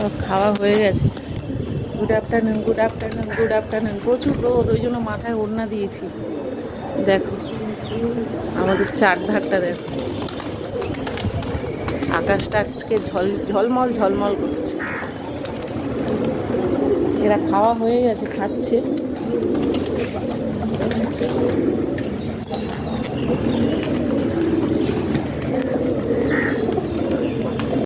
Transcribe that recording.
সব খাওয়া হয়ে গেছে। Good afternoon, good afternoon, good afternoon. প্রচুর রোদ, ওই জন্য মাথায় ওড়না দিয়েছি। দেখো আমাদের চারধারটা দেখো, আকাশটা আজকে ঝলমল ঝলমল করছে। এরা খাওয়া হয়ে গেছে, খাচ্ছে।